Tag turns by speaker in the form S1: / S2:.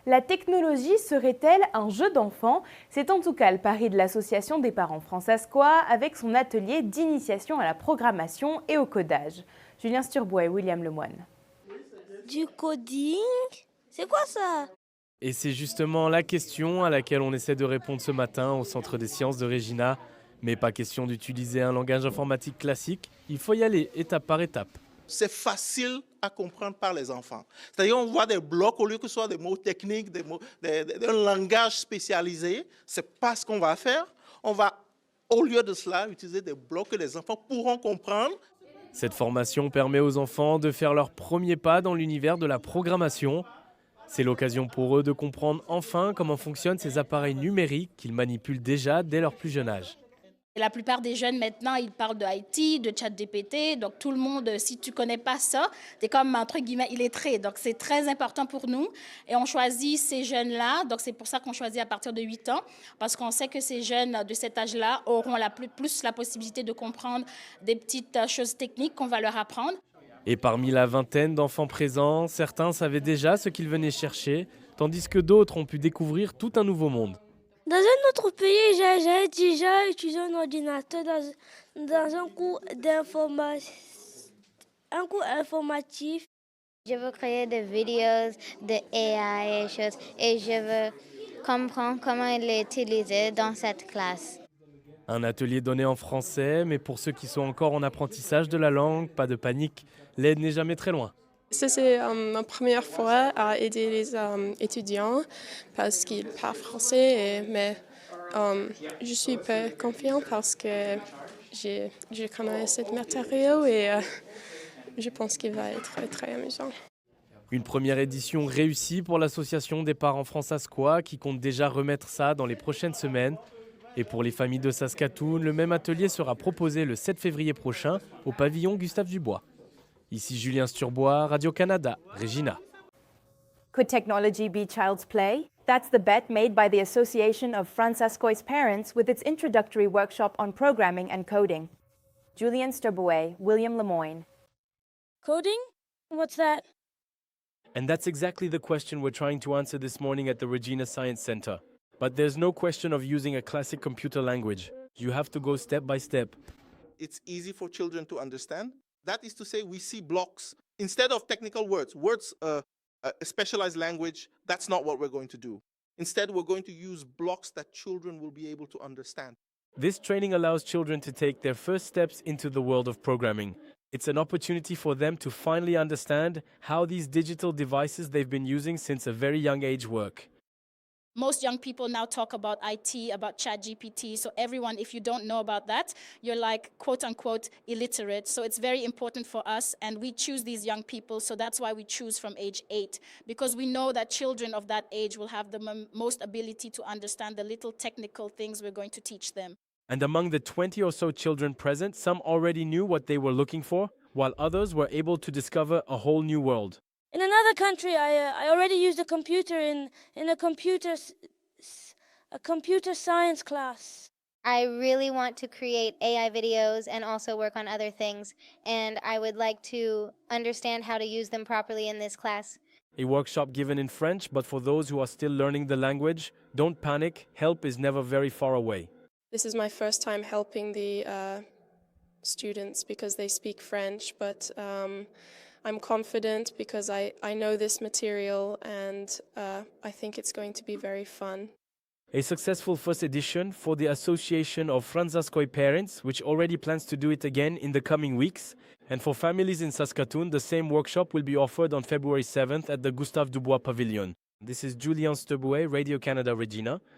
S1: La technologie serait-elle un jeu d'enfant? C'est en tout cas le pari de l'association des parents fransaskois avec son atelier d'initiation à la programmation et au codage. Julien Sturbois et William Lemoine.
S2: Du coding? C'est quoi ça?
S3: Et c'est justement la question à laquelle on essaie de répondre ce matin au Centre des sciences de Regina. Mais pas question d'utiliser un langage informatique classique, il faut y aller étape par étape.
S4: C'est facile à comprendre par les enfants. C'est-à-dire on voit des blocs, au lieu que ce soit des mots techniques, un langage spécialisé, c'est pas ce qu'on va faire. On va, au lieu de cela, utiliser des blocs que les enfants pourront comprendre.
S3: Cette formation permet aux enfants de faire leur premier pas dans l'univers de la programmation. C'est l'occasion pour eux de comprendre enfin comment fonctionnent ces appareils numériques qu'ils manipulent déjà dès leur plus jeune âge.
S5: La plupart des jeunes maintenant, ils parlent de IT, de ChatGPT, donc tout le monde, si tu ne connais pas ça, tu es comme entre guillemets illettré. Donc c'est très important pour nous et on choisit ces jeunes-là, donc c'est pour ça qu'on choisit à partir de 8 ans, parce qu'on sait que ces jeunes de cet âge-là auront plus la possibilité de comprendre des petites choses techniques qu'on va leur apprendre.
S3: Et parmi la vingtaine d'enfants présents, certains savaient déjà ce qu'ils venaient chercher, tandis que d'autres ont pu découvrir tout un nouveau monde.
S2: Dans un autre pays, j'ai déjà utilisé un ordinateur dans un cours informatif.
S6: Je veux créer des vidéos de AI et choses et je veux comprendre comment il est utilisé dans cette classe.
S3: Un atelier donné en français, mais pour ceux qui sont encore en apprentissage de la langue, pas de panique, l'aide n'est jamais très loin.
S7: Ça, c'est ma première fois à aider les étudiants parce qu'ils parlent français, mais je suis peu confiante parce que je connais ce matériau et je pense qu'il va être très amusant.
S3: Une première édition réussie pour l'association des parents fransaskois qui compte déjà remettre ça dans les prochaines semaines. Et pour les familles de Saskatoon, le même atelier sera proposé le 7 février prochain au pavillon Gustave Dubois. Ici Julien Sturbois, Radio-Canada, Regina.
S1: Could technology be child's play? That's the bet made by the Association of Fransaskois Parents with its introductory workshop on programming and coding. Julien Sturbois, William Lemoine.
S2: Coding? What's that?
S3: And that's exactly the question we're trying to answer this morning at the Regina Science Centre. But there's no question of using a classic computer language. You have to go step by step.
S4: It's easy for children to understand. That is to say, we see blocks. Instead of technical words, a specialized language, that's not what we're going to do. Instead, we're going to use blocks that children will be able to understand.
S3: This training allows children to take their first steps into the world of programming. It's an opportunity for them to finally understand how these digital devices they've been using since a very young age work.
S5: Most young people now talk about IT, about ChatGPT. So everyone, if you don't know about that, you're like, quote unquote, illiterate. So it's very important for us. And we choose these young people. So that's why we choose from age 8. Because we know that children of that age will have the most ability to understand the little technical things we're going to teach them.
S3: And among the 20 or so children present, some already knew what they were looking for, while others were able to discover a whole new world.
S2: In another country, I already used a computer in a computer science class.
S6: I really want to create AI videos and also work on other things, and I would like to understand how to use them properly in this class.
S3: A workshop given in French, but for those who are still learning the language, don't panic, help is never very far away.
S7: This is my first time helping the students because they speak French, but I'm confident because I know this material and I think it's going to be very fun.
S3: A successful first edition for the Association of Fransaskois Parents, which already plans to do it again in the coming weeks. And for families in Saskatoon, the same workshop will be offered on February 7th at the Gustave Dubois Pavilion. This is Julien Sturbois, Radio-Canada Regina.